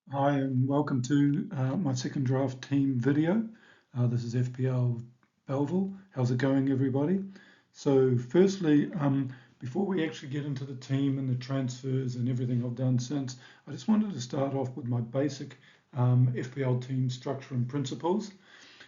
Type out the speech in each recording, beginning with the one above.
Hi and welcome to my second draft team video. This is FPL Bellville. How's it going, everybody? So, firstly, before we actually get into the team and the transfers and everything I've done since, I just wanted to start off with my basic FPL team structure and principles.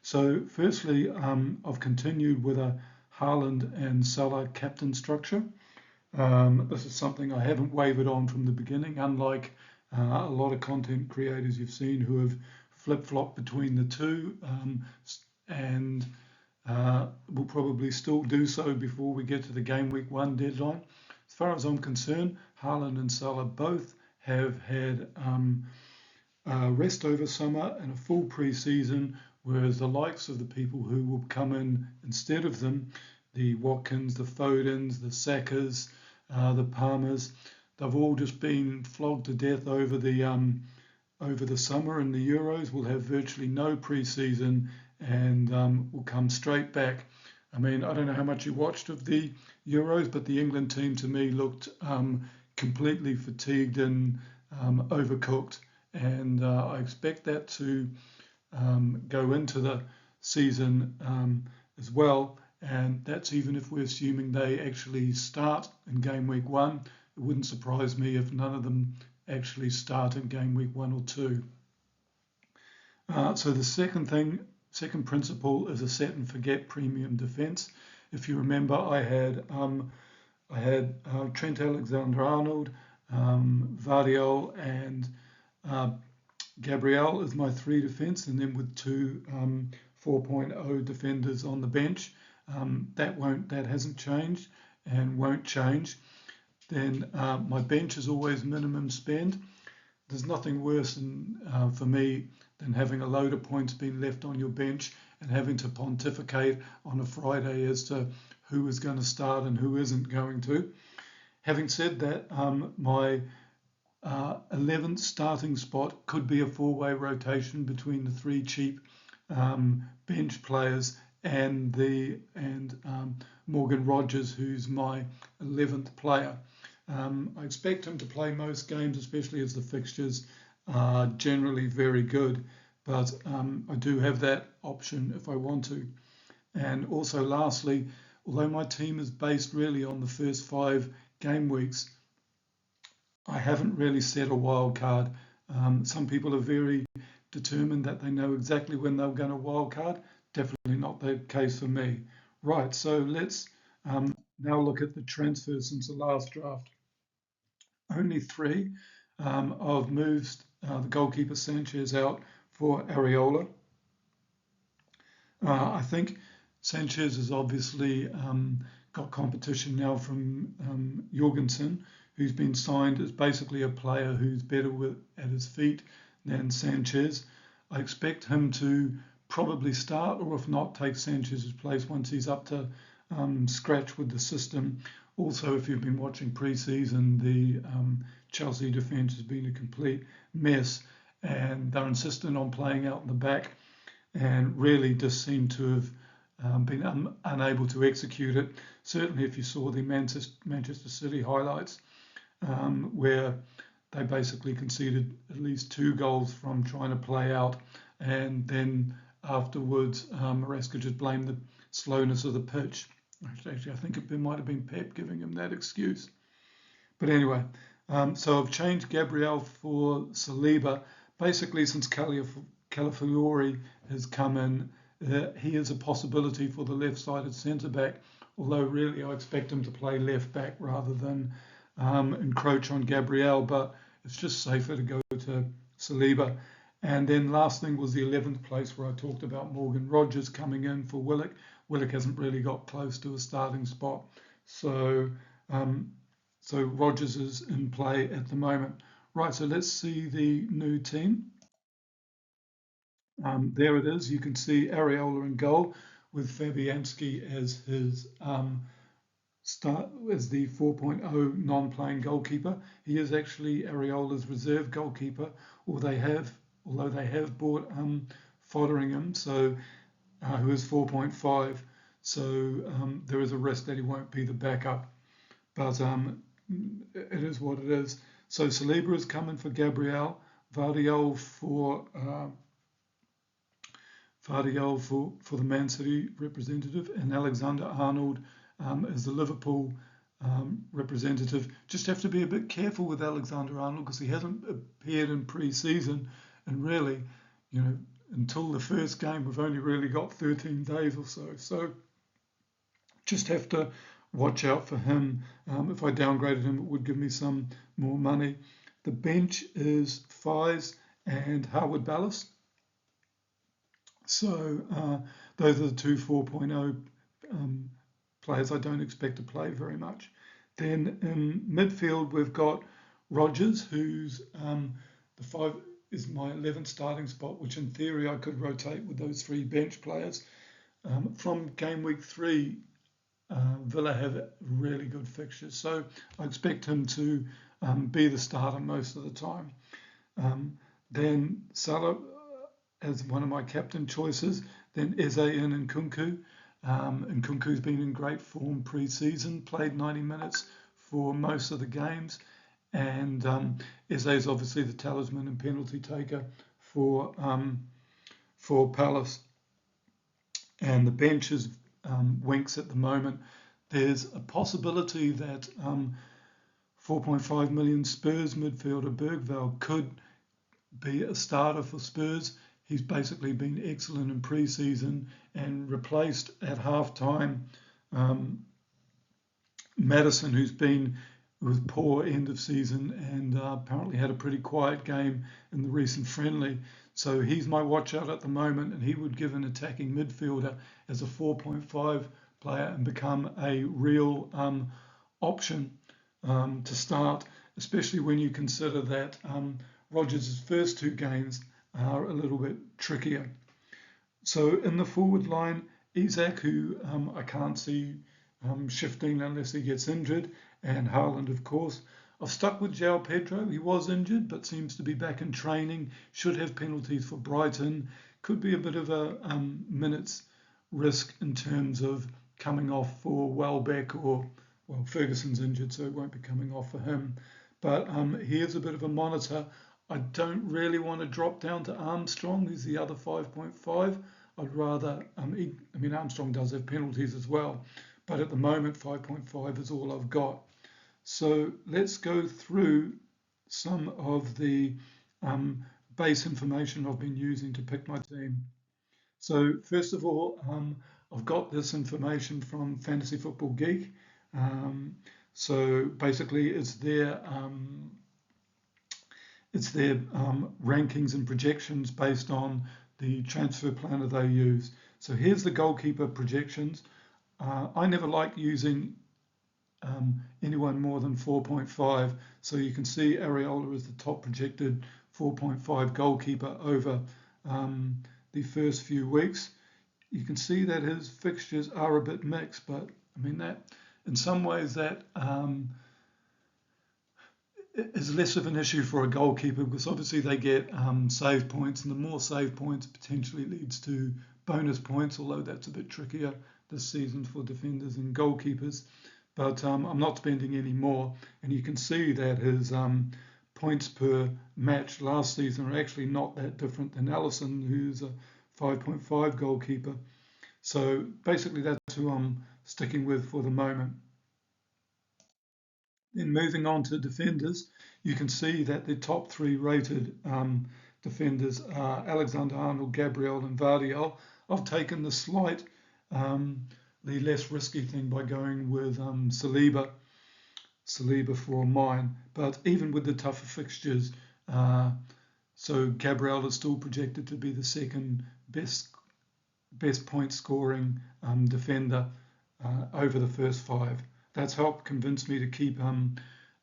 So, firstly, I've continued with a Haaland and Salah captain structure. This is something I haven't wavered on from the beginning, unlike a lot of content creators you've seen who have flip-flopped between the two and will probably still do so before we get to the game week 1 deadline. As far as I'm concerned, Haaland and Salah both have had rest over summer and a full pre-season, whereas the likes of the people who will come in instead of them, the Watkins, the Fodens, the Sakas, the Palmers, they've all just been flogged to death over the summer, and the Euros will have virtually no pre-season and will come straight back. I mean, I don't know how much you watched of the Euros, but the England team to me looked completely fatigued and overcooked, and I expect that to go into the season as well. And that's even if we're assuming they actually start in game week 1. It wouldn't surprise me if none of them actually start in game week 1 or 2. So the second principle is a set and forget premium defense. If you remember, I had Trent Alexander-Arnold, Vardiol, and Gabriel as my 3 defense, and then with 2 4.0 defenders on the bench. That hasn't changed and won't change. Then my bench is always minimum spend. There's nothing worse for me than having a load of points being left on your bench and having to pontificate on a Friday as to who is going to start and who isn't going to. Having said that, my 11th starting spot could be a 4-way rotation between the 3 cheap bench players and Morgan Rogers, who's my 11th player. I expect him to play most games, especially as the fixtures are generally very good, but I do have that option if I want to. And also lastly, although my team is based really on the first 5 game weeks, I haven't really set a wild card. Some people are very determined that they know exactly when they're going to wild card. Definitely not the case for me. Right, so let's now look at the transfers since the last draft. Only 3. I've moved the goalkeeper Sanchez out for Areola. I think Sanchez has obviously got competition now from Jorgensen, who's been signed as basically a player who's better at his feet than Sanchez. I expect him to probably start, or if not, take Sanchez's place once he's up to scratch with the system. Also, if you've been watching pre-season, the Chelsea defence has been a complete mess, and they're insistent on playing out in the back and really just seem to have been unable to execute it. Certainly if you saw the Manchester City highlights, where they basically conceded at least 2 goals from trying to play out, and then afterwards Maresca just blamed the slowness of the pitch. Actually, I think it might have been Pep giving him that excuse. But anyway, so I've changed Gabriel for Saliba. Basically, since Calafiori has come in, he is a possibility for the left-sided centre-back, although really I expect him to play left-back rather than encroach on Gabriel, but it's just safer to go to Saliba. And then last thing was the 11th place, where I talked about Morgan Rogers coming in for Willock. Willock hasn't really got close to a starting spot, so Rogers is in play at the moment. Right, so let's see the new team. There it is. You can see Areola in goal with Fabianski as his start as the 4.0 non-playing goalkeeper. He is actually Areola's reserve goalkeeper, although they have bought Fotheringham, so who is 4.5. So there is a risk that he won't be the backup, but it is what it is. So Saliba is coming for Gabriel. Vardiol for the Man City representative, and Alexander-Arnold as the Liverpool representative. Just have to be a bit careful with Alexander-Arnold because he hasn't appeared in pre-season, and really, until the first game, we've only really got 13 days or so. So just have to watch out for him. If I downgraded him, it would give me some more money. The bench is Fies and Harwood Ballas. So those are the two 4.0 players I don't expect to play very much. Then in midfield, we've got Rogers, who's the 5 is my 11th starting spot, which in theory I could rotate with those 3 bench players. From game week 3, Villa have really good fixtures, so I expect him to be the starter most of the time. Then Salah as one of my captain choices, then Eze and Nkunku. Nkunku's been in great form pre-season, played 90 minutes for most of the games, and Eze is obviously the talisman and penalty taker for Palace. And the bench is Winks at the moment. There's a possibility that 4.5 million Spurs midfielder Bellville could be a starter for Spurs. He's basically been excellent in pre-season and replaced at half-time Maddison, who's been with poor end of season and apparently had a pretty quiet game in the recent friendly. So he's my watch out at the moment, and he would give an attacking midfielder as a 4.5 player and become a real option to start, especially when you consider that Rodgers' first 2 games are a little bit trickier. So in the forward line, Isak, who I can't see shifting unless he gets injured, and Haaland, of course. I've stuck with João Pedro. He was injured, but seems to be back in training. Should have penalties for Brighton. Could be a bit of a minutes risk in terms of coming off for Welbeck Ferguson's injured, so it won't be coming off for him. But he is a bit of a monitor. I don't really want to drop down to Armstrong, who's the other 5.5. I'd rather, Armstrong does have penalties as well, but at the moment 5.5 is all I've got. So let's go through some of the base information I've been using to pick my team. So first of all, I've got this information from Fantasy Football Geek. So basically it's their rankings and projections based on the transfer planner they use. So here's the goalkeeper projections. I never like using anyone more than 4.5. So you can see Areola is the top projected 4.5 goalkeeper over the first few weeks. You can see that his fixtures are a bit mixed, but that in some ways that is less of an issue for a goalkeeper because obviously they get save points, and the more save points potentially leads to bonus points, although that's a bit trickier this season for defenders and goalkeepers. But I'm not spending any more, and you can see that his points per match last season are actually not that different than Alisson, who's a 5.5 goalkeeper. So basically that's who I'm sticking with for the moment. Then moving on to defenders, you can see that the top 3 rated defenders are Alexander-Arnold, Gabriel and Vardiol. I've taken the less risky thing by going with Saliba for mine. But even with the tougher fixtures, so Gabriel is still projected to be the second best point scoring defender over the first 5. That's helped convince me to keep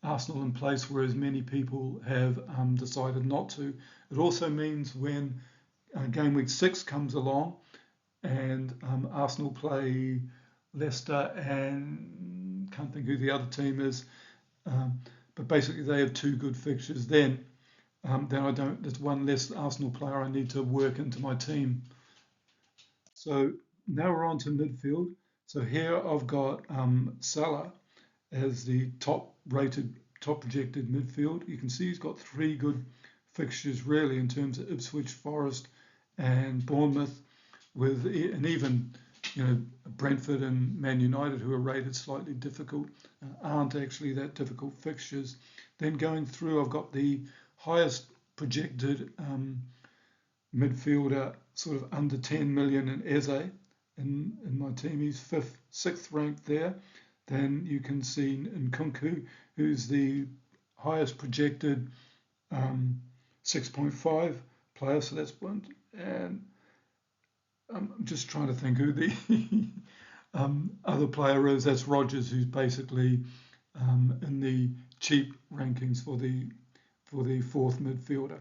Arsenal in place, whereas many people have decided not to. It also means when game week 6 comes along and Arsenal play Leicester and can't think who the other team is, but basically they have 2 good fixtures. Then there's one less Arsenal player I need to work into my team. So now we're on to midfield. So here I've got Salah as the top projected midfield. You can see he's got 3 good fixtures really in terms of Ipswich, Forest and Bournemouth, and even Brentford and Man United, who are rated slightly difficult, aren't actually that difficult fixtures. Then going through, I've got the highest projected midfielder, sort of under 10 million in Eze in my team. He's sixth ranked there. Then you can see Nkunku, who's the highest projected 6.5 player. So that's one. And I'm just trying to think who the other player is. That's Rogers, who's basically in the cheap rankings for the fourth midfielder.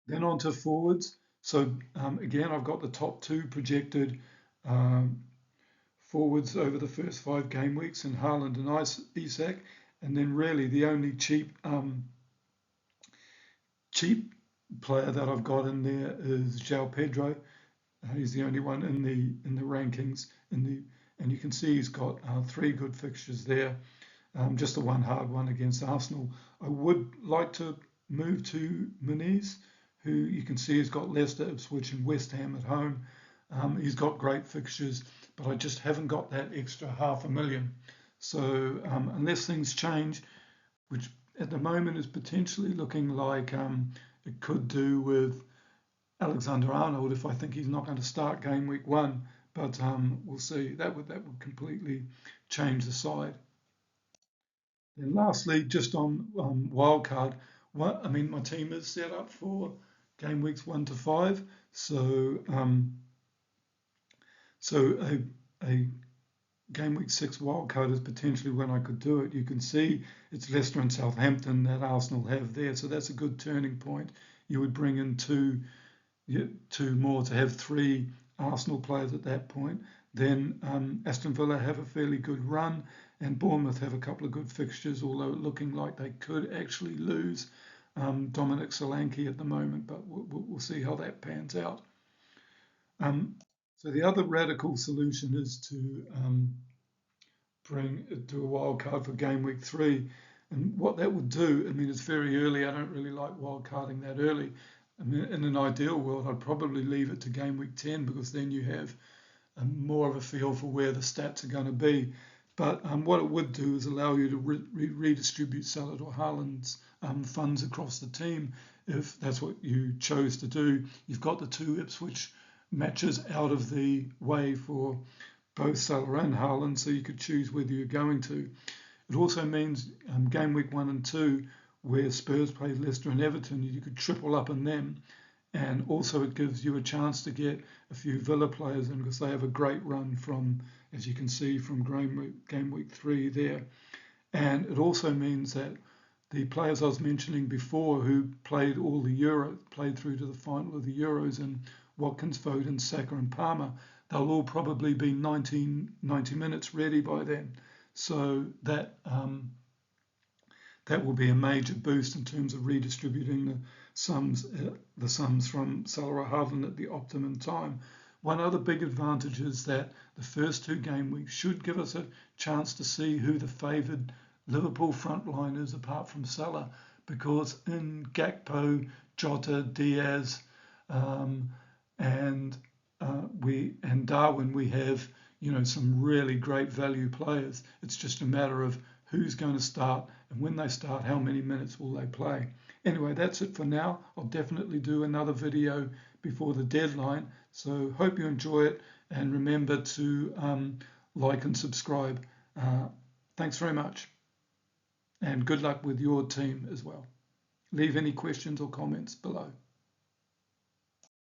Then on to forwards. So again, I've got the top two projected forwards over the first 5 game weeks in Haaland and Isak, and then really the only cheap player that I've got in there is João Pedro. He's the only one in the rankings and you can see he's got 3 good fixtures there. Just the one hard one against Arsenal. I would like to move to Muniz, who you can see has got Leicester, Ipswich and West Ham at home. He's got great fixtures, but I just haven't got that extra $500,000. So unless things change, which at the moment is potentially looking like it could do with Alexander-Arnold, if I think he's not going to start game week 1, but we'll see. That would completely change the side. And lastly, just on wildcard, my team is set up for game weeks 1 to 5. So a game week 6 wildcard is potentially when I could do it. You can see it's Leicester and Southampton that Arsenal have there, so that's a good turning point. You would bring in two more to have 3 Arsenal players at that point. Then Aston Villa have a fairly good run, and Bournemouth have a couple of good fixtures, although looking like they could actually lose Dominic Solanke at the moment, but we'll see how that pans out. So the other radical solution is to bring it to a wild card for game week 3. And what that would do, it's very early. I don't really like wild carding that early. In an ideal world, I'd probably leave it to game week 10 because then you have more of a feel for where the stats are going to be. But what it would do is allow you to redistribute Salah or Haaland's funds across the team if that's what you chose to do. You've got the 2 Ipswich matches out of the way for both Salah and Haaland, so you could choose whether you're going to. It also means game week 1 and 2, where Spurs played Leicester and Everton, you could triple up in them. And also it gives you a chance to get a few Villa players in because they have a great run from, as you can see, from game week 3 there. And it also means that the players I was mentioning before who played played through to the final of the Euros, and Watkins, Foden, Saka and Palmer, they'll all probably be 90 minutes ready by then. So that will be a major boost in terms of redistributing the sums from Salah or Haaland at the optimum time. One other big advantage is that the first 2 game weeks should give us a chance to see who the favoured Liverpool frontline is apart from Salah, because in Gakpo, Jota, Diaz, and Darwin we have some really great value players. It's just a matter of who's going to start, and when they start, how many minutes will they play. Anyway, that's it for now. I'll definitely do another video before the deadline, so hope you enjoy it, and remember to like and subscribe. Thanks very much, and good luck with your team as well. Leave any questions or comments below.